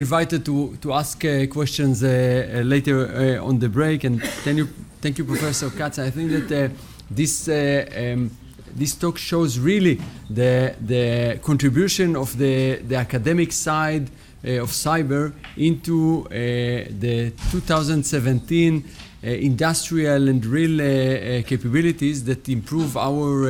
invited to ask questions later on the break, and thank you, Professor Katz. I think that this talk shows really the contribution of the academic side of cyber into the 2017 industrial and real capabilities that improve our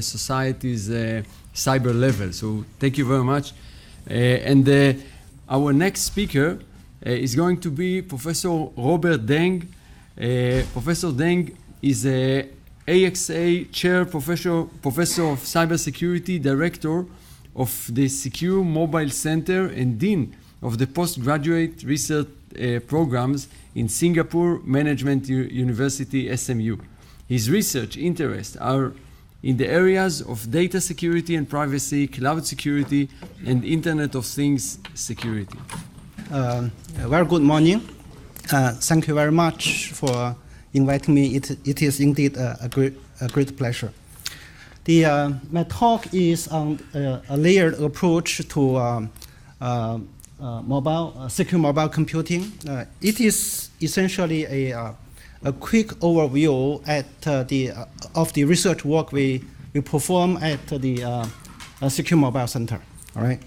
society's cyber level. So thank you very much. Our next speaker is going to be Professor Robert Deng. Professor Deng is a AXA Chair Professor of Cybersecurity, Director of the Secure Mobile Center, and Dean of the Postgraduate Research Programs in Singapore Management University, SMU. His research interests are in the areas of data security and privacy, cloud security, and Internet of Things security. Very good morning. Thank you very much for inviting me. It is indeed a great pleasure. My talk is on a layered approach to secure mobile computing. It is essentially a quick overview of the research work we perform at the Secure Mobile Center. All right.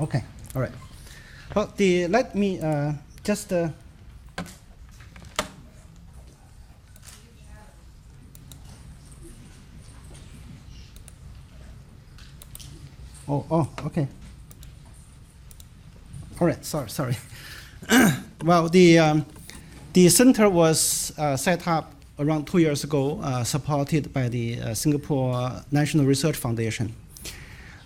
Okay. All right. Well, let me just. Okay. All right, sorry. Well, the center was set up around 2 years ago, supported by the Singapore National Research Foundation.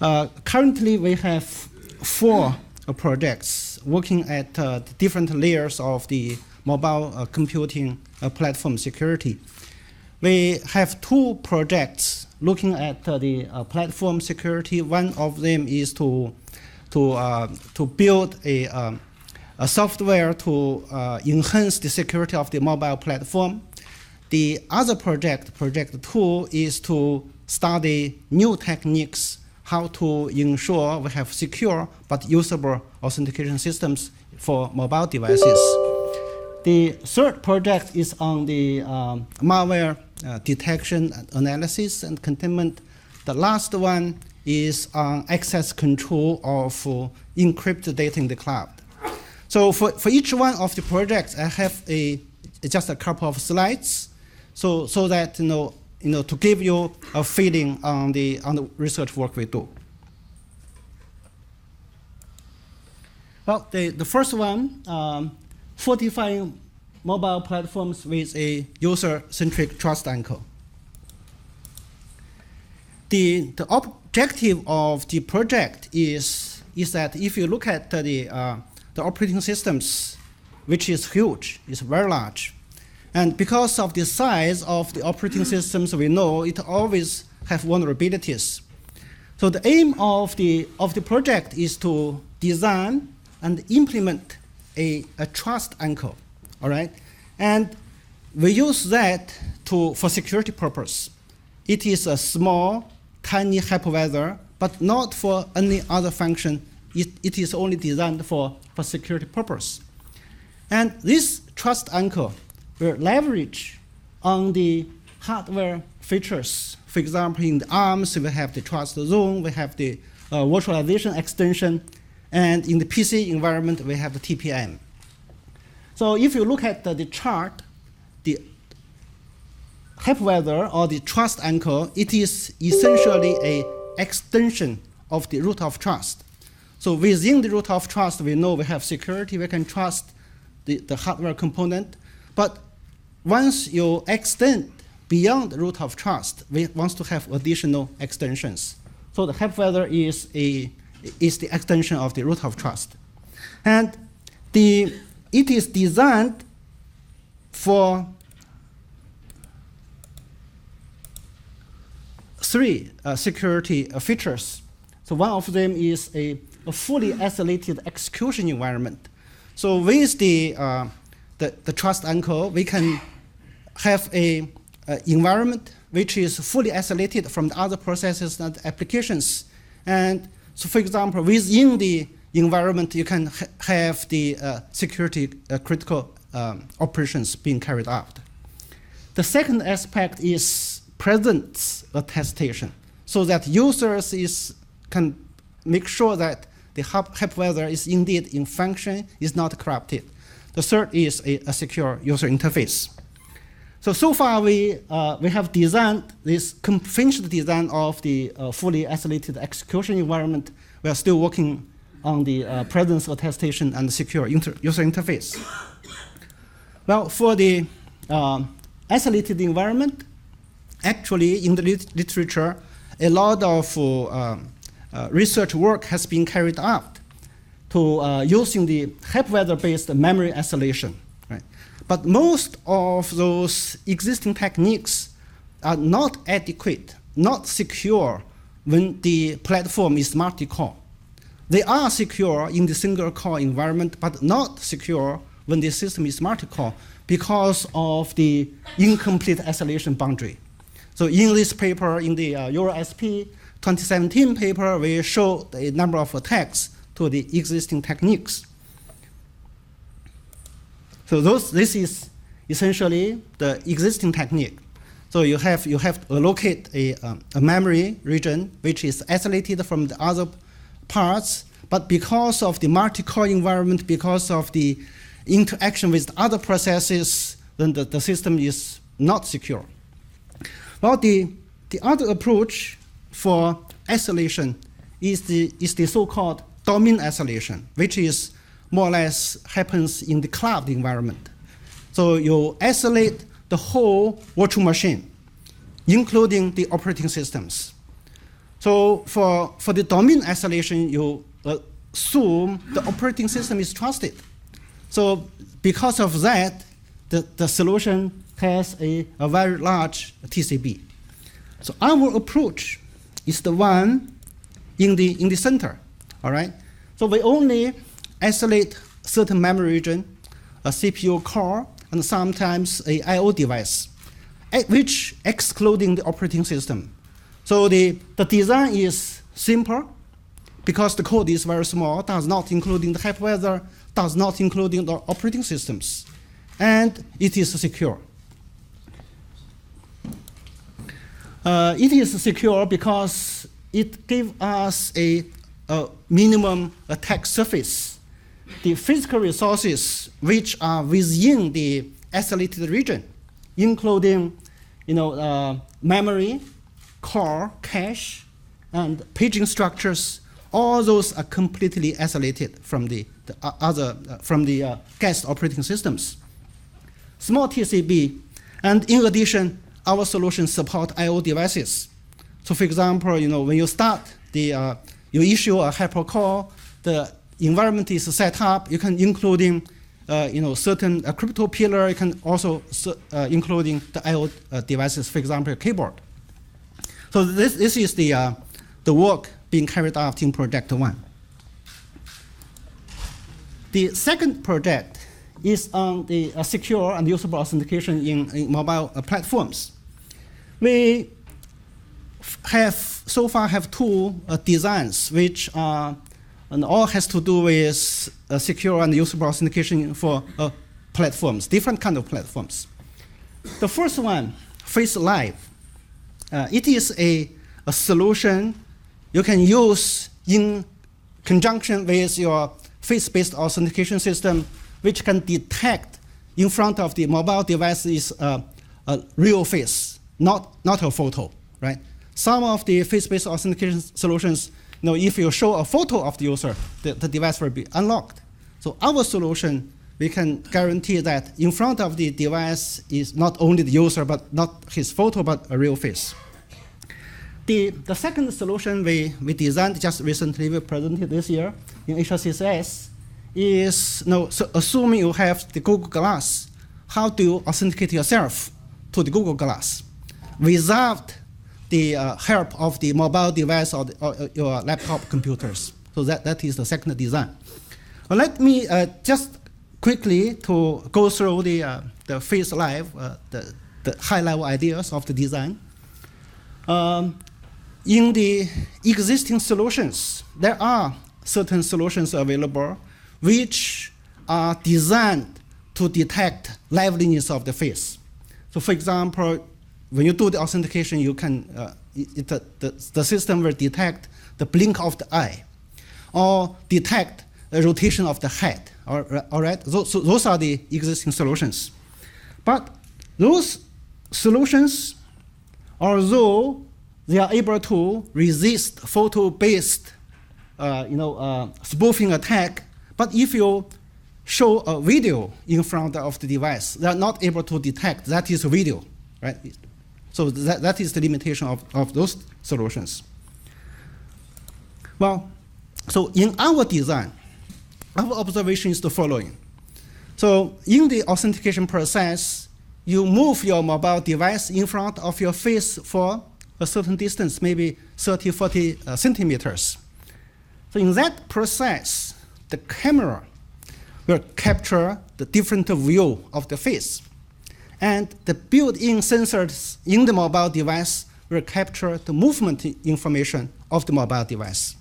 Currently, we have 4 projects working at different layers of the mobile computing platform security. We have 2 projects looking at the platform security. One of them is to build a software to enhance the security of the mobile platform. The other project 2, is to study new techniques, how to ensure we have secure but usable authentication systems for mobile devices. The third project is on the malware detection, analysis, and containment. The last one is on access control of encrypted data in the cloud. So for each one of the projects, I have just a couple of slides, so that to give you a feeling on the research work we do. Well, the first one, fortifying mobile platforms with a user-centric trust anchor. The objective of the project is that if you look at the operating systems, which is huge, it's very large, and because of the size of the operating systems, we know it always have vulnerabilities. So the aim of the project is to design and implement a trust anchor. All right, and we use that for security purpose. It is a small, tiny hypervisor, but not for any other function. It is only designed for security purpose. And this trust anchor will leverage on the hardware features. For example, in the ARMs, we have the trust zone, we have the virtualization extension, and in the PC environment, we have the TPM. So if you look at the chart, the hypervisor or the trust anchor, it is essentially an extension of the root of trust. So within the root of trust, we know we have security, we can trust the hardware component. But once you extend beyond the root of trust, we want to have additional extensions. So the hypervisor is the extension of the root of trust. And it is designed for 3 security features. So one of them is a fully isolated execution environment. So with the trust anchor, we can have a environment which is fully isolated from the other processes and applications. And so, for example, within the environment, you can have the security critical operations being carried out. The second aspect is presence attestation, so that users can make sure that the hypervisor is indeed in function, is not corrupted. The third is a secure user interface. So far we have designed this finished design of the fully isolated execution environment. We are still working on the presence attestation and secure user interface. Well, for the isolated environment, actually in the literature, a lot of research work has been carried out to using the hypervisor-based memory isolation. Right? But most of those existing techniques are not adequate, not secure when the platform is multi-core. They are secure in the single-core environment, but not secure when the system is multi-core because of the incomplete isolation boundary. So in this paper, in the EuroSP 2017 paper, we show a number of attacks to the existing techniques. So this is essentially the existing technique. So you have to allocate a memory region which is isolated from the other parts, but because of the multi-core environment, because of the interaction with other processes, then the system is not secure. Well, the other approach for isolation is the so-called domain isolation, which is more or less happens in the cloud environment. So you isolate the whole virtual machine, including the operating systems. So for the domain isolation, you assume the operating system is trusted. So because of that, the solution has a very large TCB. So our approach is the one in the center, all right? So we only isolate certain memory region, a CPU core, and sometimes a I/O device, which excluding the operating system. So the design is simple because the code is very small, does not including the hypervisor, does not including the operating systems, and it is secure. It is secure because it gives us a minimum attack surface. The physical resources which are within the isolated region, including memory, core, cache, and paging structures, all those are completely isolated from the guest operating systems. Small TCB, and in addition, our solutions support I/O devices. So, for example, when you start you issue a hypercore, the environment is set up. You can including certain crypto pillar. You can also including the I/O devices, for example, a keyboard. So this is the work being carried out in project 1. The second project is on the secure and usable authentication in mobile platforms. We so far have two designs which are and all has to do with secure and usable authentication for platforms, different kind of platforms. The first one, Face Live. It is a solution you can use in conjunction with your face-based authentication system, which can detect in front of the mobile device is a real face, not a photo, right? Some of the face-based authentication solutions, if you show a photo of the user, the device will be unlocked. So our solution, we can guarantee that in front of the device is not only the user, but not his photo, but a real face. The second solution we designed just recently, we presented this year in HRCCS, is so assuming you have the Google Glass, how do you authenticate yourself to the Google Glass without the help of the mobile device or your laptop computers? So that is the second design. Well, let me just quickly to go through the the face live, the high-level ideas of the design. In the existing solutions, there are certain solutions available which are designed to detect liveliness of the face. So for example, when you do the authentication, you can, the system will detect the blink of the eye or detect the rotation of the head. All right? So those are the existing solutions. But those solutions, although they are able to resist photo-based spoofing attack, but if you show a video in front of the device, they are not able to detect that is a video, right? So that is the limitation of those solutions. Well, so in our design, our observation is the following. So in the authentication process, you move your mobile device in front of your face for a certain distance, maybe 30, 40 centimeters. So in that process, the camera will capture the different view of the face. And the built-in sensors in the mobile device will capture the movement information of the mobile device.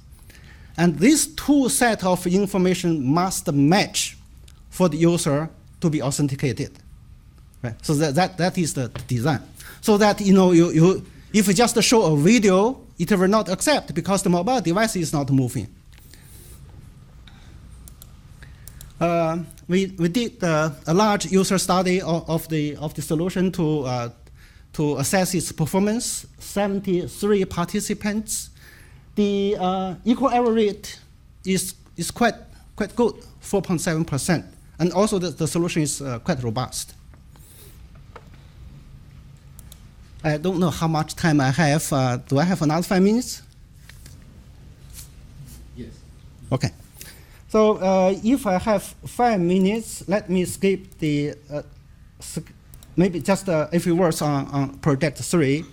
And these two sets of information must match for the user to be authenticated. Right? So that is the design. So that if you just show a video, it will not accept because the mobile device is not moving. We did a large user study of the solution to assess its performance. 73 participants. The equal error rate is quite good, 4.7%, and also the solution is quite robust. I don't know how much time I have. Do I have another 5 minutes? Yes. Okay. So if I have 5 minutes, let me skip the maybe just a few words on project 3.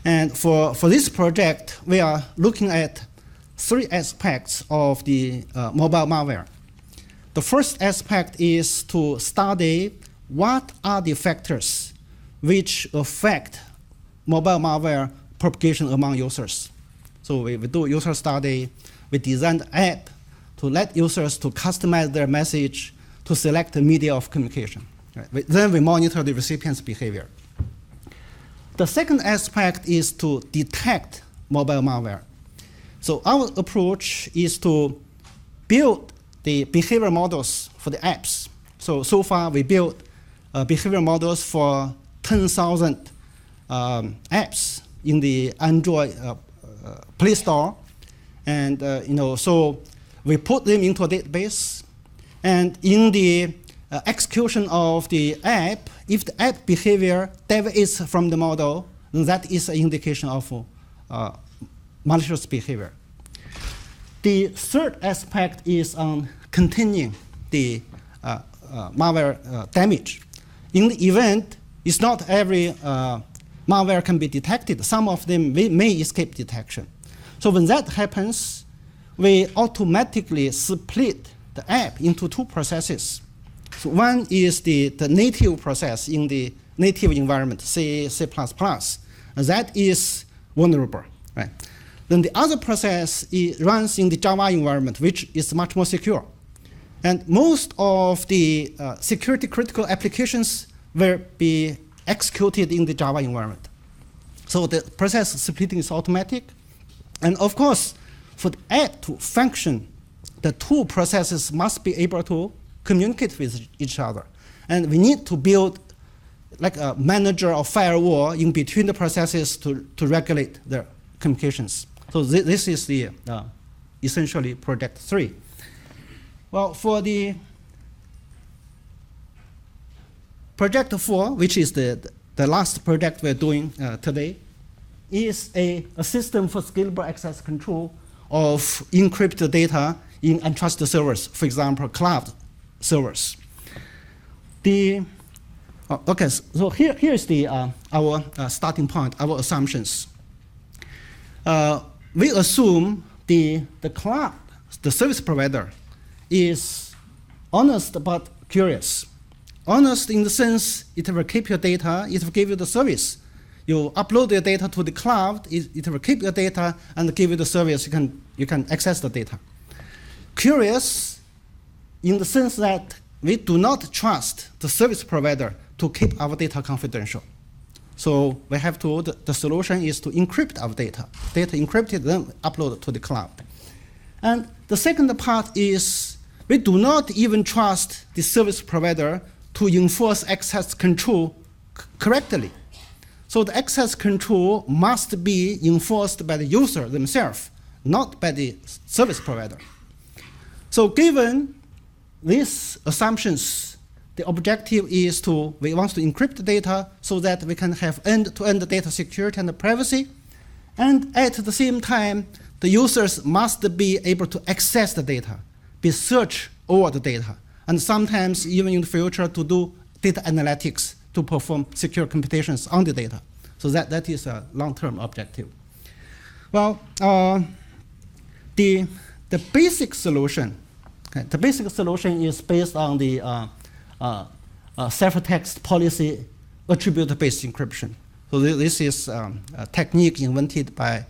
And for this project, we are looking at 3 aspects of the mobile malware. The first aspect is to study what are the factors which affect mobile malware propagation among users. So we do user study, we design the app to let users to customize their message to select the media of communication. Right? Then we monitor the recipient's behavior. The second aspect is to detect mobile malware. So our approach is to build the behavior models for the apps. So far we built behavior models for 10,000 apps in the Android Play Store. And so we put them into a database. And in the execution of the app, if the app behavior deviates from the model, then that is an indication of malicious behavior. The third aspect is on containing the malware damage. In the event, it's not every malware can be detected. Some of them may escape detection. So when that happens, we automatically split the app into 2 processes. So one is the native process in the native environment, C++. That is vulnerable, right? Then the other process runs in the Java environment, which is much more secure. And most of the security critical applications will be executed in the Java environment. So the process splitting is automatic. And of course, for the app to function, the 2 processes must be able to communicate with each other. And we need to build like a manager or firewall in between the processes to regulate their communications. So this is the essentially project 3. Well, for the project 4, which is the last project we're doing today, is a system for scalable access control of encrypted data in untrusted servers, for example, cloud servers. Okay, so here's our starting point, our assumptions. We assume the cloud, the service provider, is honest but curious. honest in the sense it will keep your data, it will give you the service. You upload your data to the cloud, it will keep your data and give you the service, you can access the data. Curious in the sense that we do not trust the service provider to keep our data confidential. So we have to, the solution is to encrypt our data. Data encrypted, then upload to the cloud. And the second part is we do not even trust the service provider to enforce access control correctly. So the access control must be enforced by the user themselves, not by the service provider. So given these assumptions, the objective is we want to encrypt the data so that we can have end-to-end data security and privacy. And at the same time, the users must be able to access the data, be search over the data, and sometimes even in the future to do data analytics to perform secure computations on the data. So that is a long-term objective. Well, the basic solution, okay, the basic solution is based on the ciphertext policy attribute-based encryption. So this is a technique invented by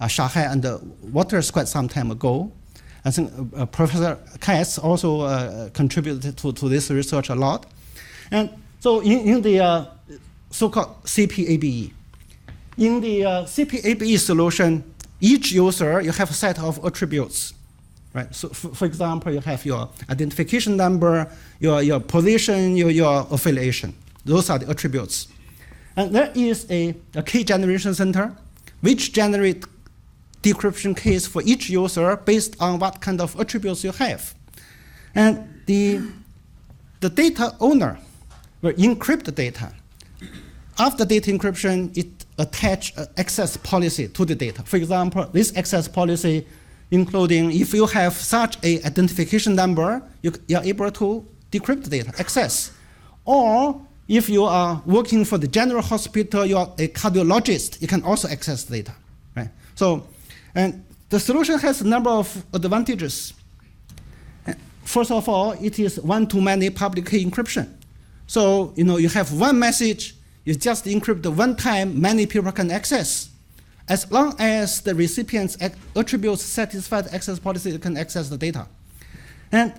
Shahai and Waters quite some time ago. I think Professor Katz also contributed to this research a lot. And so in the so-called CPABE, in the CPABE solution, each user, you have a set of attributes. Right? So for example, you have your identification number, your position, your affiliation. Those are the attributes. And there is a key generation center which generates decryption keys for each user based on what kind of attributes you have. And the data owner will encrypt the data. After data encryption, it attaches an access policy to the data. For example, this access policy including if you have such an identification number, you are able to decrypt the data, access. Or if you are working for the general hospital, you are a cardiologist, you can also access the data. Right? So, and the solution has a number of advantages. First of all, it is one-to-many public key encryption. So, you have one message, you just encrypt one time, many people can access. As long as the recipient's attributes satisfy the access policy, you can access the data. And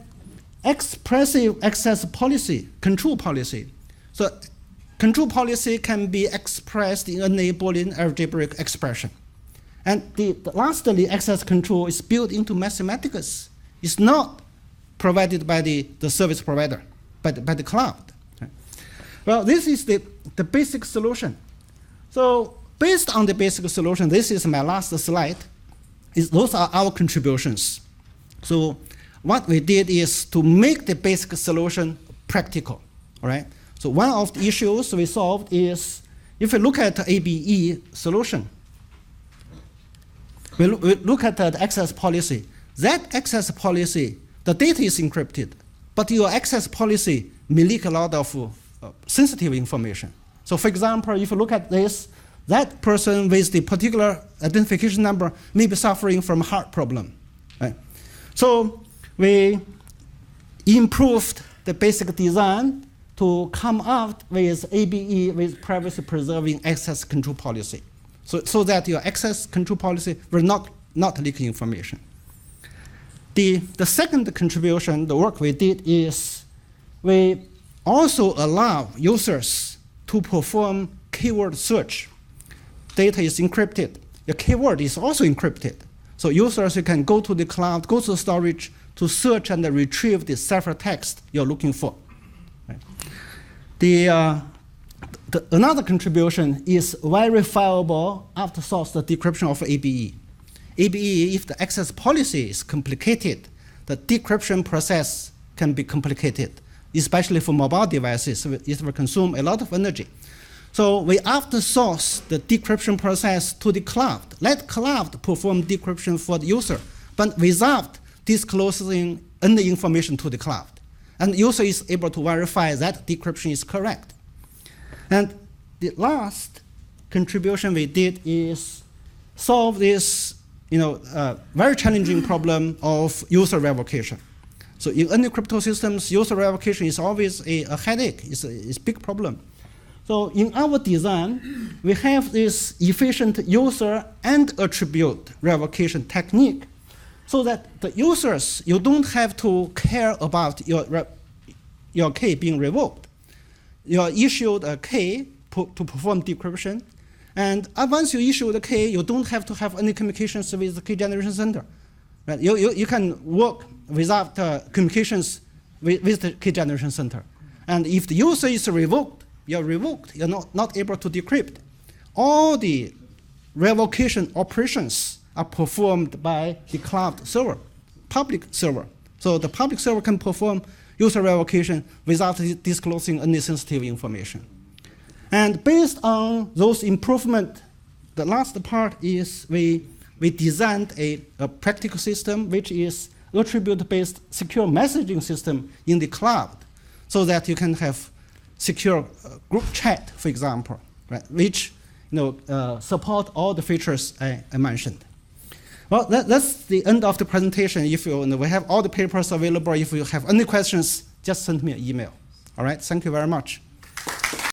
expressive access policy, control policy. So control policy can be expressed in enabling algebraic expression. And lastly, access control is built into mathematics. It's not provided by the service provider, by the cloud. Well, this is the basic solution. So based on the basic solution, this is my last slide. Those are our contributions. So what we did is to make the basic solution practical. All right? So one of the issues we solved is, if we look at the ABE solution, we look at the access policy. That access policy, the data is encrypted, but your access policy may leak a lot of sensitive information. So for example, if you look at this, that person with the particular identification number may be suffering from a heart problem. Right? So we improved the basic design to come out with ABE with privacy preserving access control policy. So that your access control policy will not leak information. The second contribution, the work we did is we also allow users to perform keyword search. Data is encrypted. Your keyword is also encrypted. So users, you can go to the cloud, go to storage to search and retrieve the ciphertext you're looking for. Right? Another contribution is verifiable after source the decryption of ABE. ABE, if the access policy is complicated, the decryption process can be complicated, especially for mobile devices. It will consume a lot of energy. So we after source the decryption process to the cloud. Let cloud perform decryption for the user, but without disclosing any information to the cloud. And the user is able to verify that decryption is correct. And the last contribution we did is solve this very challenging problem of user revocation. So in any crypto systems, user revocation is always a headache. It's a big problem. So in our design, we have this efficient user and attribute revocation technique, so that the users, you don't have to care about your key being revoked. You are issued a key to perform decryption, and once you issue the key, you don't have to have any communications with the key generation center. Right? You can work without communications with the key generation center. And if the user is revoked, you're revoked. You're not able to decrypt. All the revocation operations are performed by the cloud server, public server. So the public server can perform user revocation without disclosing any sensitive information. And based on those improvements, the last part is we designed a practical system which is attribute-based secure messaging system in the cloud, so that you can have secure group chat, for example, right, which support all the features I mentioned. Well, that's the end of the presentation. If we have all the papers available. If you have any questions, just send me an email. All right, thank you very much.